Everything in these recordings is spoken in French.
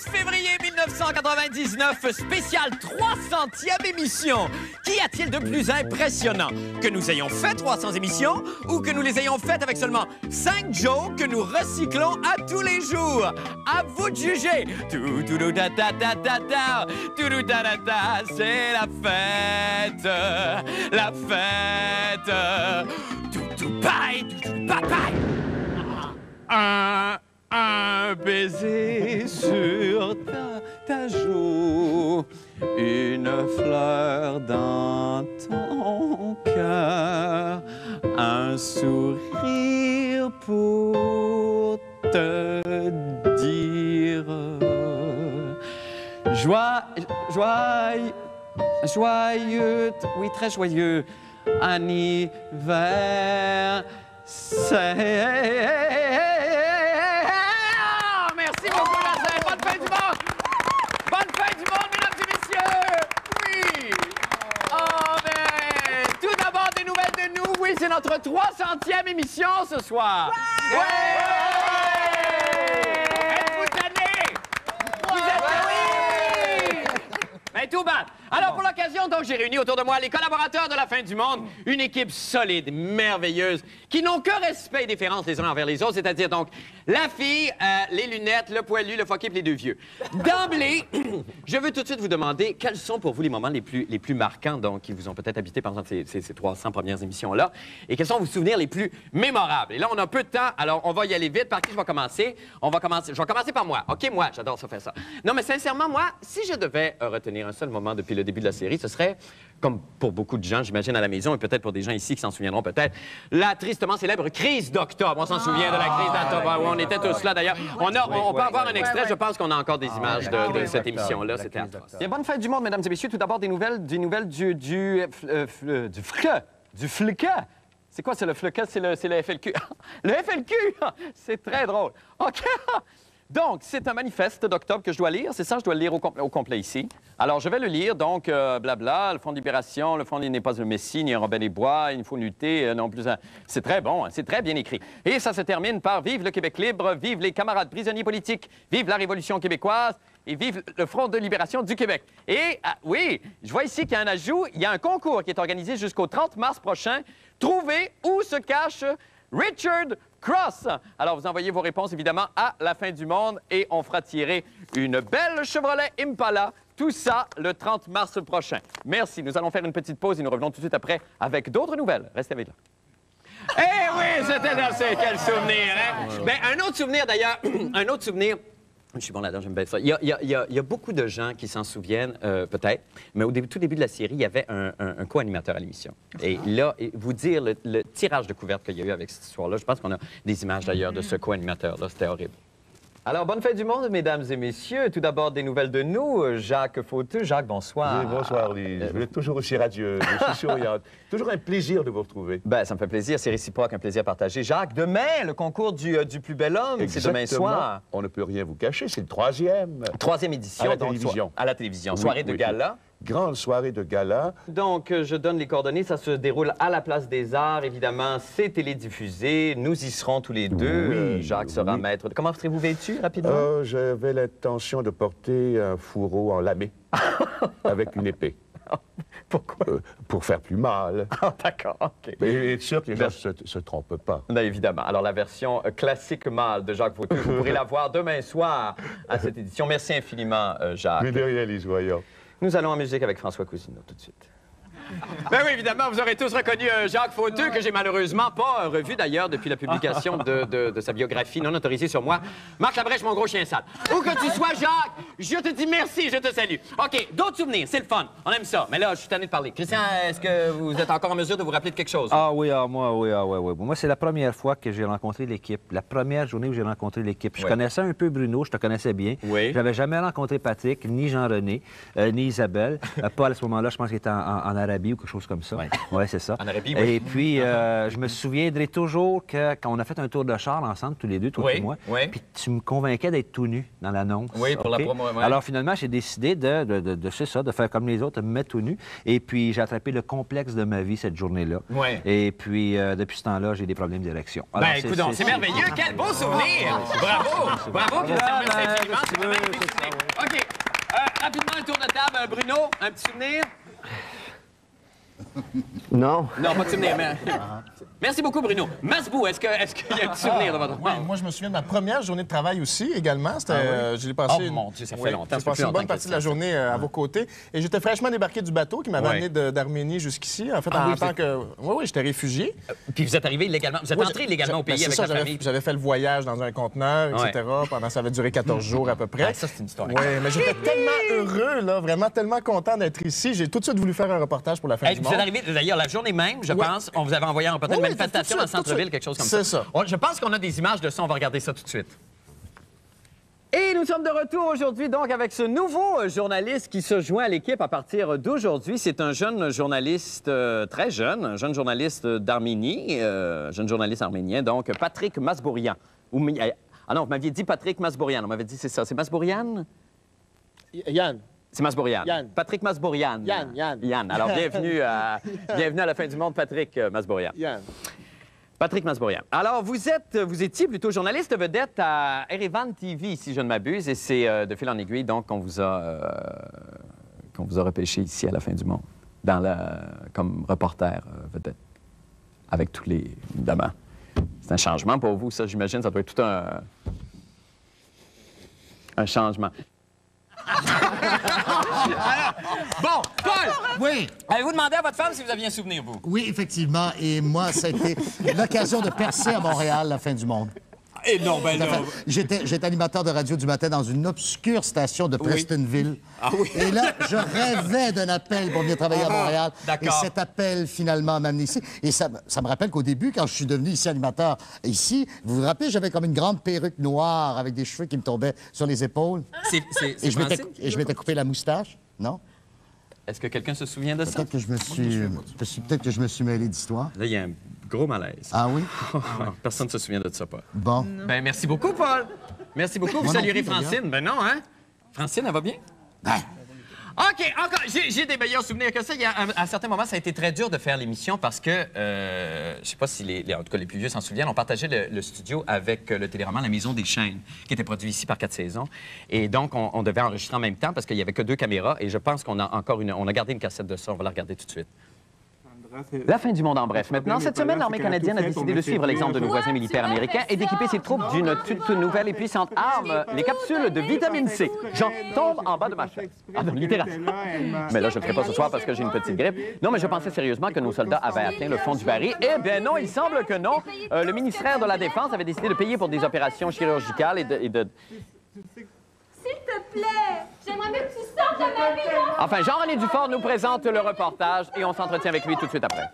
février 1999, spécial 300e émission. Qu'y a-t-il de plus impressionnant? Que nous ayons fait 300 émissions ou que nous les ayons faites avec seulement 5 jokes que nous recyclons à tous les jours? À vous de juger. C'est la fête. La fête. Un baiser sur ta joue, une fleur dans ton cœur, un sourire pour te dire joyeux, oui, très joyeux anniversaire. Merci beaucoup, Lassette. Bonne fin du monde! Bonne fin du monde, mesdames et messieurs! Oui! Oh, ben, tout d'abord, des nouvelles de nous. Oui, c'est notre 300e émission ce soir. Ouais! Êtes-vous tannés? Vous êtes tannés? Ben, tout bas. Alors, pour l'occasion, donc, j'ai réuni autour de moi les collaborateurs de la fin du monde, une équipe solide, merveilleuse, qui n'ont que respect et déférence les uns envers les autres, c'est-à-dire, donc, la fille, les lunettes, le poilu, le fucké et les deux vieux. D'emblée, je veux tout de suite vous demander quels sont pour vous les moments les plus marquants, donc, qui vous ont peut-être habité pendant ces 300 premières émissions-là, et quels sont vos souvenirs les plus mémorables. Et là, on a peu de temps, alors on va y aller vite. Par qui je vais commencer? Je vais commencer par moi. OK, moi, j'adore ça faire ça. Non, mais sincèrement, moi, si je devais retenir un seul moment depuis le début de la série, ce serait, comme pour beaucoup de gens, j'imagine, à la maison, et peut-être pour des gens ici qui s'en souviendront peut-être, la tristement célèbre crise d'octobre. On s'en souvient de la crise d'octobre, où on était tous là, d'ailleurs. On peut avoir un extrait, je pense qu'on a encore des images de cette émission-là. C'était atroce. Bien, bonne fête du monde, mesdames et messieurs. Tout d'abord, des nouvelles du FLQ. C'est quoi, c'est le FLQ? C'est le FLQ. Le FLQ! C'est très drôle. OK. Donc, c'est un manifeste d'octobre que je dois lire. C'est ça, je dois le lire au complet ici. Alors, je vais le lire. Donc, blabla, le Front de libération, le Front n'est pas un messie, ni un Robin des Bois, il faut lutter, non plus un... C'est très bon, hein, c'est très bien écrit. Et ça se termine par « Vive le Québec libre, vive les camarades prisonniers politiques, vive la Révolution québécoise et vive le Front de libération du Québec. » Et, oui, je vois ici qu'il y a un ajout. Il y a un concours qui est organisé jusqu'au 30 mars prochain. Trouvez où se cache Richard Cross. Alors, vous envoyez vos réponses, évidemment, à la fin du monde et on fera tirer une belle Chevrolet Impala. Tout ça le 30 mars prochain. Merci. Nous allons faire une petite pause et nous revenons tout de suite après avec d'autres nouvelles. Restez avec nous. Eh oui, c'était assez. Quel souvenir, hein? Bien, un autre souvenir, d'ailleurs, un autre souvenir... Je suis bon là-dedans, j'aime bien ça. Il y a beaucoup de gens qui s'en souviennent, peut-être, mais au tout début de la série, il y avait un co-animateur à l'émission. Et là, vous dire le tirage de couverture qu'il y a eu avec cette histoire-là, je pense qu'on a des images d'ailleurs de ce co-animateur-là. C'était horrible. Alors, bonne fête du monde, mesdames et messieurs. Tout d'abord, des nouvelles de nous. Jacques Fauteux. Jacques, bonsoir. Oui, bonsoir, Lise. Vous êtes toujours aussi radieux, aussi souriante. Toujours un plaisir de vous retrouver. Ben, ça me fait plaisir. C'est réciproque, un plaisir partagé. Jacques, demain, le concours du plus bel homme, c'est demain soir. On ne peut rien vous cacher, c'est le troisième. Troisième édition. À la télévision. À la télévision. Soirée de gala. Grande soirée de gala. Donc, je donne les coordonnées. Ça se déroule à la Place des Arts. Évidemment, c'est télédiffusé. Nous y serons tous les deux. Oui, Jacques sera maître. Comment serez-vous vêtu, rapidement? J'avais l'intention de porter un fourreau en lamé avec une épée. Pourquoi? Pour faire plus mal. Ah, d'accord, OK. Mais être sûr que les gens ne se trompent pas. Bien, évidemment. Alors, la version classique mâle de Jacques Fauteux, vous pourrez la voir demain soir à cette édition. Merci infiniment, Jacques. Mais de rien, Lise, voyons. Nous allons en musique avec François Cousineau tout de suite. Ben oui, évidemment, vous aurez tous reconnu Jacques Fauteux, que j'ai malheureusement pas revu d'ailleurs depuis la publication de sa biographie non autorisée sur moi. Marc Labrèche, mon gros chien sale. Où que tu sois, Jacques, je te dis merci, je te salue. OK, d'autres souvenirs, c'est le fun, on aime ça. Mais là, je suis tanné de parler. Christian, est-ce que vous êtes encore en mesure de vous rappeler de quelque chose? Ah oui, Moi, c'est la première fois que j'ai rencontré l'équipe. La première journée où j'ai rencontré l'équipe. Je connaissais un peu Bruno, je te connaissais bien. Oui. Je n'avais jamais rencontré Patrick, ni Jean-René, ni Isabelle. Paul, à ce moment-là, je pense qu'il était en Arabie. Arabie ou quelque chose comme ça. Ouais. Oui, c'est ça. En Arabie, oui. Et puis, je me souviendrai toujours que quand on a fait un tour de char ensemble, tous les deux, toi et moi, puis tu me convainquais d'être tout nu dans l'annonce. Oui, pour la OK? promo, ouais. Alors, finalement, j'ai décidé c'est ça, de faire comme les autres, de me mettre tout nu. Et puis, j'ai attrapé le complexe de ma vie cette journée-là. Ouais. Et puis, depuis ce temps-là, j'ai des problèmes d'érection. Alors, Ben, écoute, c'est merveilleux. Quel beau souvenir! Bravo! Bravo, Christian. Merci infiniment. OK. Rapidement, un tour de table. Bruno, un petit souvenir? Non. Non, pas de souvenir, mais... Merci beaucoup, Bruno. Masbou, est-ce qu'il y a un petit souvenir de votre... Oui, moi, je me souviens de ma première journée de travail aussi, également. C'était, je l'ai passé... Oh, mon Dieu, ça fait longtemps. J'ai passé une bonne partie de la journée à vos côtés. Et j'étais fraîchement débarqué du bateau qui m'avait amené d'Arménie jusqu'ici. En fait, en tant que... Oui, j'étais réfugié. Puis vous êtes arrivé illégalement. Vous êtes entré illégalement au pays avec la famille. J'avais fait le voyage dans un conteneur, etc. Pendant ça avait duré 14 jours à peu près. Ça, c'est une histoire. Oui, mais j'étais tellement heureux, là, vraiment tellement content d'être ici. J'ai tout de suite voulu faire un reportage pour la fin du Vous monde. êtes arrivé, d'ailleurs, la journée même, je pense, on vous avait envoyé un reportage de manifestation dans le centre-ville, quelque chose comme ça. C'est ça. Je pense qu'on a des images de ça, on va regarder ça tout de suite. Et nous sommes de retour aujourd'hui, donc, avec ce nouveau journaliste qui se joint à l'équipe à partir d'aujourd'hui. C'est un jeune journaliste, très jeune, un jeune journaliste d'Arménie, jeune journaliste arménien, donc Patrick Masbourian. Ah non, vous m'aviez dit Patrick Masbourian, on m'avait dit c'est ça. C'est Masbourian? Yann. C'est Masbourian. Yann. Patrick Masbourian. Yann. Alors, bienvenue à la fin du monde, Patrick Masbourian. Yann. Patrick Masbourian. Alors, vous étiez plutôt journaliste vedette à Erevan TV, si je ne m'abuse, et c'est de fil en aiguille, donc, qu'on vous a repêché ici à la fin du monde, comme reporter vedette, avec tous les... Évidemment. C'est un changement pour vous, ça, j'imagine, ça doit être tout un changement. Bon, Paul! Oui, Avez-vous demandé à votre femme si vous aviez un souvenir, vous? oui, effectivement. Et moi, ça a été l'occasion de percer à Montréal la fin du monde. Et non, ben non. J'étais animateur de radio du matin dans une obscure station de Prestonville. Ah oui? Et là, je rêvais d'un appel pour venir travailler à Montréal. d'accord. Et cet appel, finalement, m'a amené ici. Et ça me rappelle qu'au début, quand je suis devenu ici animateur, vous vous rappelez, j'avais comme une grande perruque noire avec des cheveux qui me tombaient sur les épaules. C'est Et je Francine? m'étais coupé la moustache, non? Est-ce que quelqu'un se souvient de ça? Peut-être que je me suis mêlé d'histoire. Là, il y a un gros malaise. Ah oui? Personne ne se souvient de ça, Paul. Bon. Ben, merci beaucoup, Paul. Merci beaucoup. Vous Moi non saluerez plus, Francine. Ben non, hein? Francine, elle va bien? Ben, OK, encore. J'ai des meilleurs souvenirs que ça. À un certain moment, ça a été très dur de faire l'émission parce que, je sais pas si en tout cas les plus vieux s'en souviennent, on partageait le studio avec le téléroman La Maison des Chaînes, qui était produit ici par 4 saisons. Et donc, on devait enregistrer en même temps parce qu'il y avait que 2 caméras. Et je pense qu'on a encore on a gardé une cassette de ça. On va la regarder tout de suite. La fin du monde en bref. Maintenant, cette semaine, l'armée canadienne a décidé de suivre l'exemple de nos voisins militaires américains et d'équiper ses troupes d'une toute nouvelle et puissante arme, les capsules de vitamine C. J'en tombe en bas de ma chaise. Ah, non, littéralement. Mais là, je ne le ferai pas ce soir parce que j'ai une petite grippe. Non, mais je pensais sérieusement que nos soldats avaient atteint le fond du baril. Eh bien non, il semble que non. Le ministère de la Défense avait décidé de payer pour des opérations chirurgicales et de... S'il te plaît, j'aimerais mieux que tu sortes de ma vie, là! Enfin, Jean-René Dufort nous présente le reportage et on s'entretient avec lui tout de suite après.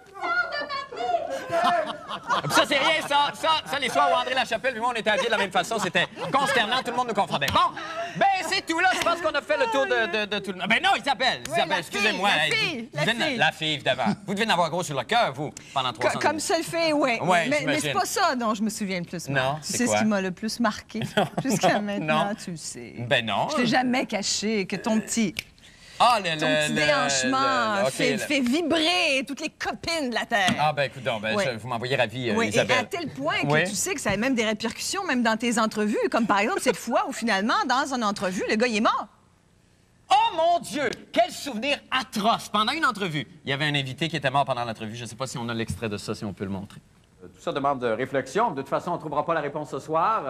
Ça, c'est rien, ça, les soirs où André Lachapelle, lui, on était habillés de la même façon, c'était consternant, tout le monde nous confondait. Bon, ben c'est tout, là, je pense qu'on a fait le tour de tout le monde. Ben non, Isabelle, excusez-moi. La fille, évidemment. Vous devez en avoir gros sur le cœur, vous, pendant 300 Comme seule fille, oui. Ouais, mais c'est pas ça dont je me souviens le plus. Non, tu c'est sais quoi? ce qui m'a le plus marqué jusqu'à maintenant, Non. tu le sais. Ben non. Je t'ai jamais caché que ton petit le déhanchement OK, fait vibrer toutes les copines de la Terre. Ah, ben écoute donc, Oui. vous m'envoyez ravi, Oui, et Isabelle. à tel point que Oui. tu sais que ça a même des répercussions, même dans tes entrevues, comme par exemple cette fois où finalement, dans une entrevue, le gars il est mort. Oh mon Dieu! Quel souvenir atroce! Pendant une entrevue, il y avait un invité qui était mort pendant l'entrevue. Je ne sais pas si on a l'extrait de ça, si on peut le montrer. Tout ça demande de réflexion. De toute façon, on ne trouvera pas la réponse ce soir.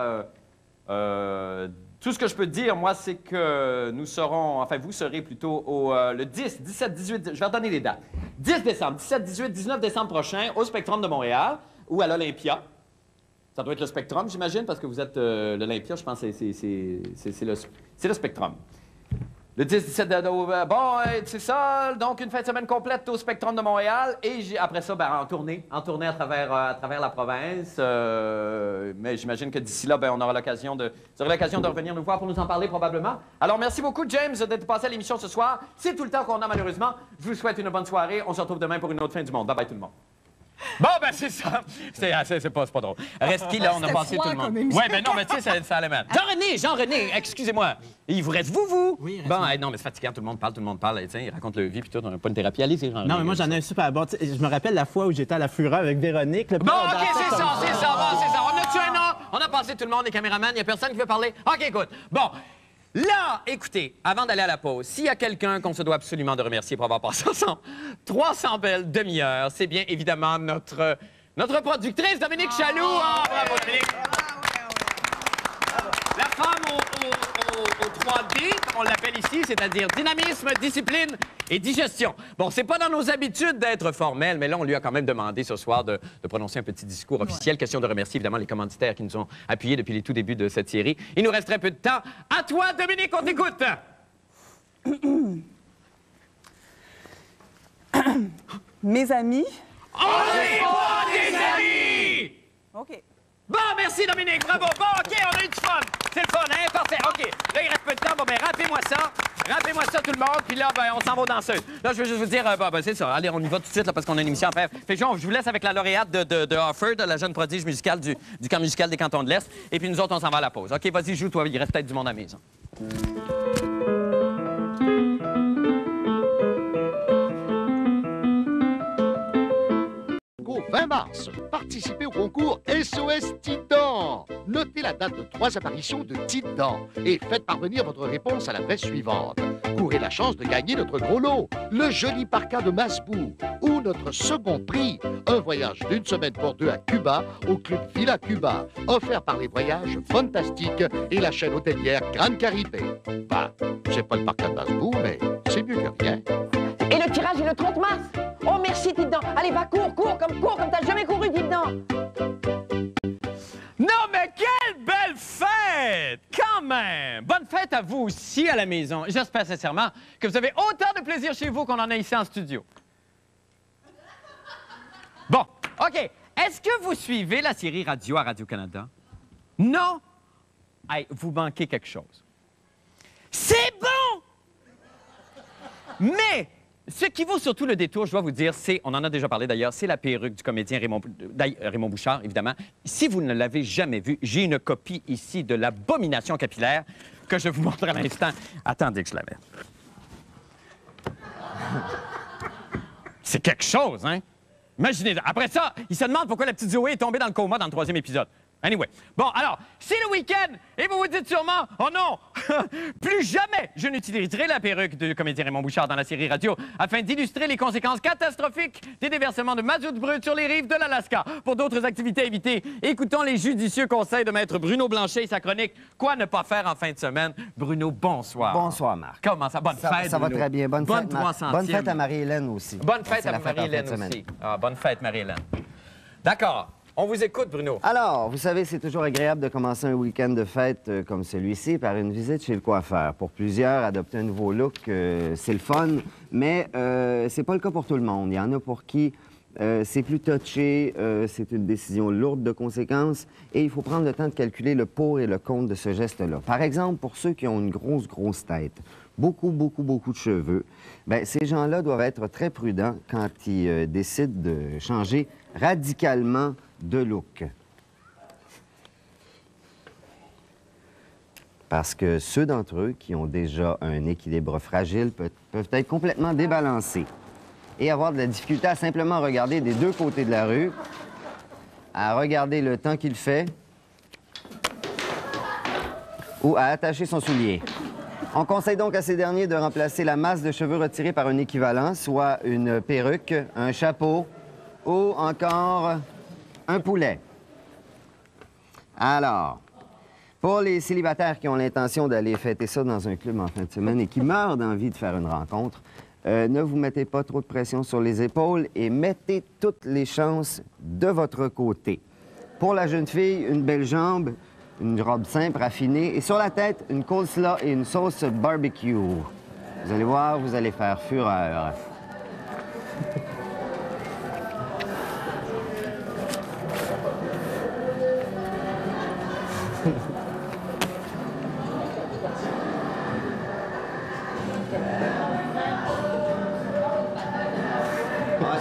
Tout ce que je peux te dire, moi, c'est que nous serons... Enfin, vous serez plutôt le 10, 17, 18... Je vais redonner les dates. 10 décembre, 17, 18, 19 décembre prochain, au Spectrum de Montréal ou à l'Olympia. Ça doit être le Spectrum, j'imagine, parce que vous êtes l'Olympia, je pense que c'est le Spectrum. Le 10-17 novembre. Bon, c'est ça. Donc, une fin de semaine complète au Spectrum de Montréal. Et après ça, ben, en tournée à travers la province. Mais j'imagine que d'ici là, ben, on aura l'occasion de revenir nous voir pour nous en parler probablement. Alors, merci beaucoup, James, d'être passé à l'émission ce soir. C'est tout le temps qu'on a, malheureusement. Je vous souhaite une bonne soirée. On se retrouve demain pour une autre fin du monde. Bye bye, tout le monde. Bon, ben, c'est ça. C'est pas drôle. Reste qui, là? On a passé tout le monde. Oui, mais non, mais tu sais, ça allait mal. Jean-René, excusez-moi. Il vous reste vous? Oui, bon, non, mais c'est fatigant. Tout le monde parle. Tiens, il raconte le vie, puis tout. On n'a pas une thérapie. Allez-y, Jean-René. Non, mais moi, j'en ai un super bon. Je me rappelle la fois où j'étais à la Fura avec Véronique. Bon, OK, c'est ça. On a tué un an. On a passé tout le monde, les caméramans. Il n'y a personne qui veut parler. OK, écoute. Bon. Là, écoutez, avant d'aller à la pause, s'il y a quelqu'un qu'on se doit absolument de remercier pour avoir passé ensemble 300 belles demi-heures, c'est bien évidemment notre productrice, Dominique Chaloux. Ah, bravo, Dominique. La femme au 3D, comme on l'appelle ici, c'est-à-dire dynamisme, discipline et digestion. Bon, c'est pas dans nos habitudes d'être formel, mais là, on lui a quand même demandé ce soir de prononcer un petit discours officiel. Question de remercier évidemment les commanditaires qui nous ont appuyés depuis les tout débuts de cette série. Il nous reste très peu de temps. À toi, Dominique, on t'écoute. Mes amis. On n'est pas des amis! OK. Bon, merci Dominique, bravo. Bon, OK, on a eu du fun. C'est le fun, hein? Parfait. OK. Là, il reste peu de temps. Bon, ben, rappelez-moi ça, tout le monde. Puis là, ben, on s'en va aux danseuses. Là, je veux juste vous dire, ben, c'est ça. Allez, on y va tout de suite, là, parce qu'on a une émission à faire. Fait que, je vous laisse avec la lauréate de Offord, la jeune prodige musicale du camp musical des Cantons de l'Est. Et puis nous autres, on s'en va à la pause. OK, vas-y, joue, toi. Il reste peut-être du monde à la maison. Au 20 mars, participez au concours SOS Titan. Notez la date de 3 apparitions de Titan et faites parvenir votre réponse à l'adresse suivante. Courez la chance de gagner notre gros lot, le joli parka de Masbou, ou notre second prix, un voyage d'une semaine pour deux à Cuba, au club Villa Cuba, offert par les voyages fantastiques et la chaîne hôtelière Grande Caribé. Bah, c'est pas le parka de Masbou, mais c'est mieux que rien. Et le tirage est le 30 mars. Oh, merci, Tite-Dent. Allez, va, cours comme t'as jamais couru, Tite-Dent. Non, mais quelle belle fête! Quand même! Bonne fête à vous aussi à la maison. J'espère sincèrement que vous avez autant de plaisir chez vous qu'on en a ici en studio. Bon, OK. Est-ce que vous suivez la série radio à Radio-Canada? Non? Hey, vous manquez quelque chose. C'est bon! Mais ce qui vaut surtout le détour, je dois vous dire, c'est, on en a déjà parlé d'ailleurs, c'est la perruque du comédien Raymond Bouchard, évidemment. Si vous ne l'avez jamais vue, j'ai une copie ici de l'abomination capillaire que je vous montre à l'instant. Attendez que je la mette. C'est quelque chose, hein? Imaginez. Après ça, il se demande pourquoi la petite Zoé est tombée dans le coma dans le 3e épisode. Anyway. Bon, alors, c'est le week-end et vous vous dites sûrement, oh non, plus jamais je n'utiliserai la perruque du comédien Raymond Bouchard dans la série radio afin d'illustrer les conséquences catastrophiques des déversements de mazout brut sur les rives de l'Alaska. Pour d'autres activités évitées, écoutons les judicieux conseils de maître Bruno Blanchet et sa chronique « Quoi ne pas faire en fin de semaine ». Bruno, bonsoir. Bonsoir, Marc. Comment ça? Bonne fête, Ça va Bruno. très bien. Bonne fête, 300e. Bonne fête à Marie-Hélène aussi. Bonne fête à Marie-Hélène aussi. Ah, bonne fête, Marie-Hélène. D'accord. On vous écoute, Bruno. Alors, vous savez, c'est toujours agréable de commencer un week-end de fête comme celui-ci par une visite chez le coiffeur. Pour plusieurs, adopter un nouveau look, c'est le fun, mais c'est pas le cas pour tout le monde. Il y en a pour qui c'est plus touché, c'est une décision lourde de conséquences et il faut prendre le temps de calculer le pour et le contre de ce geste-là. Par exemple, pour ceux qui ont une grosse tête, beaucoup de cheveux, bien, ces gens-là doivent être très prudents quand ils décident de changer radicalement de look. Parce que ceux d'entre eux qui ont déjà un équilibre fragile peuvent être complètement débalancés et avoir de la difficulté à simplement regarder des deux côtés de la rue, à regarder le temps qu'il fait ou à attacher son soulier. On conseille donc à ces derniers de remplacer la masse de cheveux retirée par un équivalent, soit une perruque, un chapeau ou encore un poulet. Alors, pour les célibataires qui ont l'intention d'aller fêter ça dans un club en fin de semaine et qui meurent d'envie de faire une rencontre, ne vous mettez pas trop de pression sur les épaules et mettez toutes les chances de votre côté. Pour la jeune fille, une belle jambe, une robe simple, raffinée, et sur la tête, une coleslaw et une sauce barbecue. Vous allez voir, vous allez faire fureur.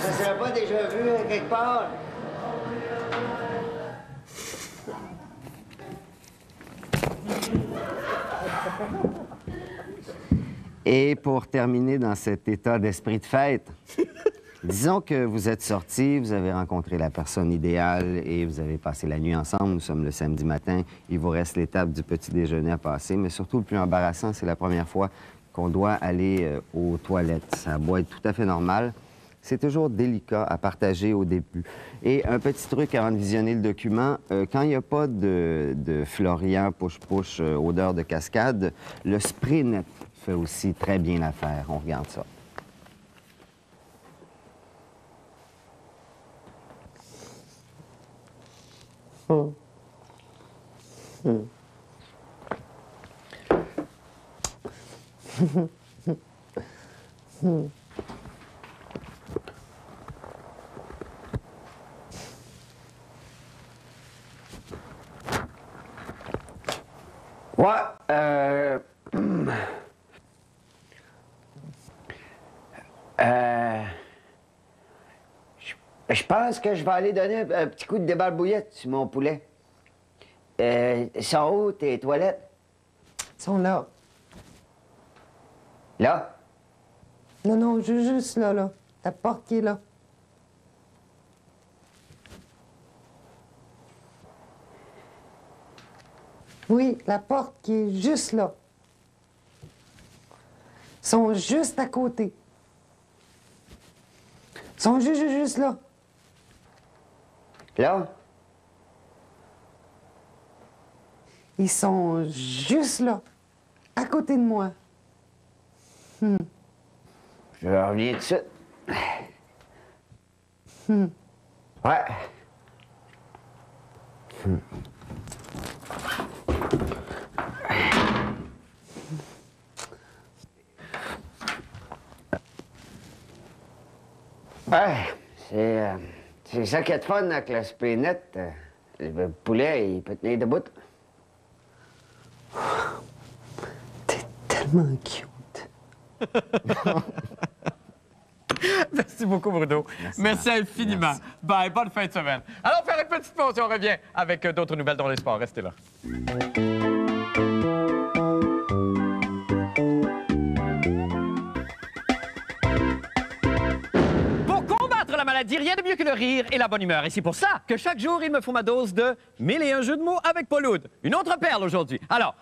Ça serait pas déjà vu quelque part? Et pour terminer dans cet état d'esprit de fête, disons que vous êtes sortis, vous avez rencontré la personne idéale et vous avez passé la nuit ensemble. Nous sommes le samedi matin. Il vous reste l'étape du petit déjeuner à passer. Mais surtout, le plus embarrassant, c'est la première fois qu'on doit aller aux toilettes. Ça doit être tout à fait normal. C'est toujours délicat à partager au début. Et un petit truc avant de visionner le document, quand il n'y a pas de Florian push-push odeur de cascade, le Sprinet fait aussi très bien l'affaire. On regarde ça. Je pense que je vais aller donner un petit coup de débarbouillette sur mon poulet. Sont où tes toilettes? Ils sont là. Là? Non, non, juste là, là. Ta porte qui est là. Oui, la porte qui est juste là. Ils sont juste à côté. Ils sont juste là. Là? Ils sont juste là, à côté de moi. Je reviens tout de suite. Ouais. Ouais, c'est ça qui est de fun avec le Sprinet. Le poulet, il peut tenir debout. T'es tellement cute. Merci beaucoup, Bruno. Merci infiniment. Bye, bonne fin de semaine. Alors, faire une petite pause et on revient avec d'autres nouvelles dans les sports. Restez là. Pour combattre la maladie, rien de mieux que le rire et la bonne humeur. Et c'est pour ça que chaque jour, il me faut ma dose de 1001 jeux de mots avec Paul Oud. Une autre perle aujourd'hui. Alors,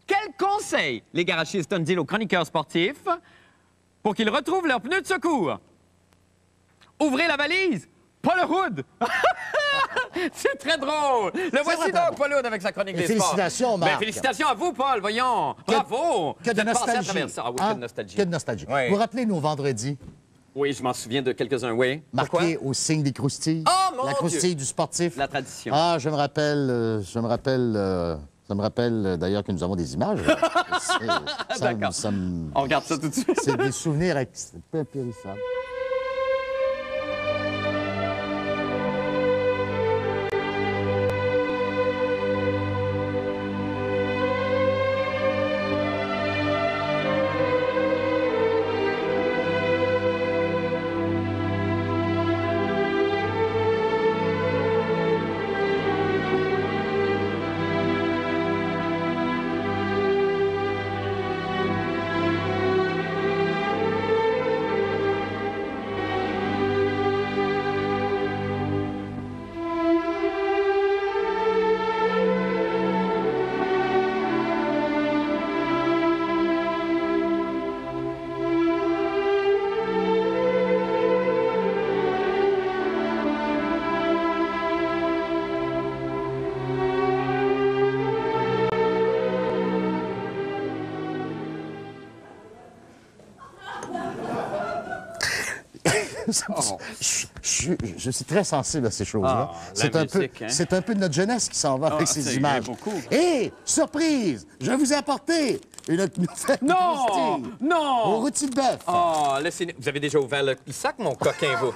quels conseils les garagistes donnent-ils aux chroniqueurs sportifs pour qu'ils retrouvent leurs pneus de secours? Ouvrez la valise, Paul Oud! C'est très drôle! Le voici donc, Paul Oud, avec sa chronique des sports. Félicitations, Marc. Félicitations à vous, Paul, voyons. Bravo! Que de nostalgie. Ah oui, que de nostalgie. Que de nostalgie. Oui. Vous vous rappelez nos vendredis? Oui, je m'en souviens de quelques-uns, oui. Marqués au signe des croustilles. Oh, mon La croustille du sportif. La tradition. Ah, je me rappelle d'ailleurs que nous avons des images. D'accord. On regarde ça tout de suite. C'est des souvenirs peu périssables. Je suis très sensible à ces choses-là. C'est un peu de notre jeunesse qui s'en va avec ces images. Et, surprise, je vous ai apporté une nouvelle Non! croustille Non! au rôti de bœuf. Oh, laissez... Vous avez déjà ouvert le sac, mon coquin, vous.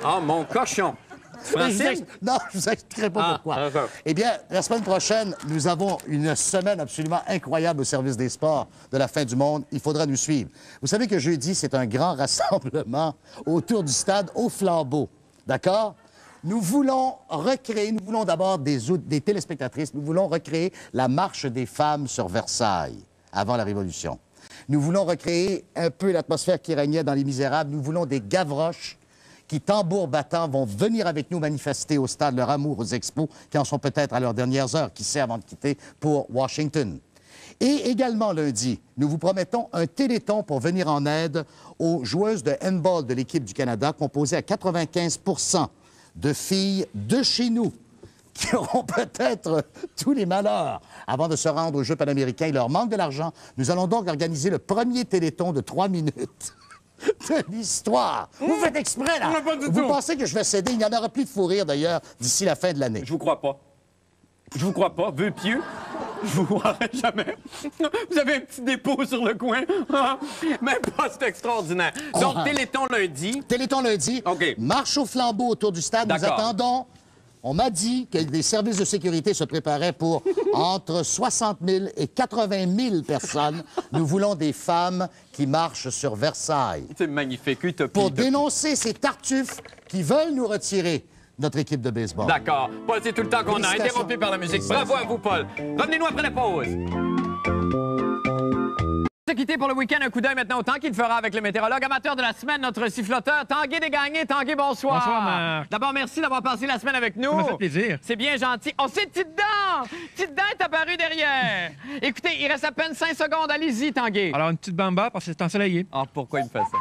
Ah, mon cochon. Francine? Non, je vous expliquerai pas pourquoi. D'accord. Eh bien, la semaine prochaine, nous avons une semaine absolument incroyable au service des sports de la fin du monde. Il faudra nous suivre. Vous savez que jeudi, c'est un grand rassemblement autour du stade au flambeau. D'accord? Nous voulons d'abord des téléspectatrices, nous voulons recréer la marche des femmes sur Versailles avant la Révolution. Nous voulons recréer un peu l'atmosphère qui régnait dans Les Misérables. Nous voulons des gavroches qui, tambour battant, vont venir avec nous manifester au stade leur amour aux expos, qui en sont peut-être à leurs dernières heures, qui sait, avant de quitter pour Washington. Et également lundi, nous vous promettons un téléthon pour venir en aide aux joueuses de handball de l'équipe du Canada, composée à 95 de filles de chez nous, qui auront peut-être tous les malheurs avant de se rendre aux Jeux panaméricains. Il leur manque de l'argent. Nous allons donc organiser le premier téléthon de 3 minutes de l'histoire. Vous faites exprès, là. Vous pensez que je vais céder? Il n'y en aura plus de fou rire, d'ailleurs, d'ici la fin de l'année. Je vous crois pas. Je vous crois pas. Vœu pieux. Je vous croirai jamais. Vous avez un petit dépôt sur le coin. Même pas, c'est extraordinaire. Donc, téléthon lundi. Téléthon lundi. OK. Marche au flambeau autour du stade. Nous attendons. On m'a dit que les services de sécurité se préparaient pour entre 60 000 et 80 000 personnes. Nous voulons des femmes qui marchent sur Versailles. C'est magnifique. Utopie. Pour dénoncer ces tartuffes qui veulent nous retirer notre équipe de baseball. D'accord. Paul, c'est tout le temps qu'on a, interrompu par la musique. Bravo à vous, Paul. Revenez-nous après la pause. Se quitter pour le week-end, un coup d'œil maintenant au temps qu'il fera avec le météorologue amateur de la semaine, notre siffloteur, Tanguay Desgagnés. Tanguay, bonsoir. Bonsoir, Marc. D'abord, merci d'avoir passé la semaine avec nous. Ça m'a fait plaisir. C'est bien gentil. Oh, c'est Petite Dent! Petite Dent est apparue derrière. Écoutez, il reste à peine 5 secondes. Allez-y, Tanguay. Alors, une petite bamba parce que c'est ensoleillé. Ah, pourquoi il me fait ça?